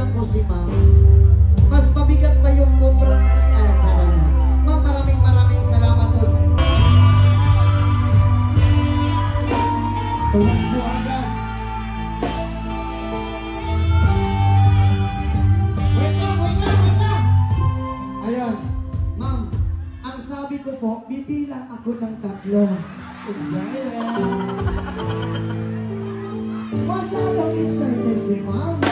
lang po si ma'am. Mas mabigat pa yung kubra. Sarap. Ma'am, maraming salamat po. Tumakbo agad. Wait lang. Ayan. Ma'am, ang sabi ko po, bibilang ako ng 3. Masyadong excited si ma'am.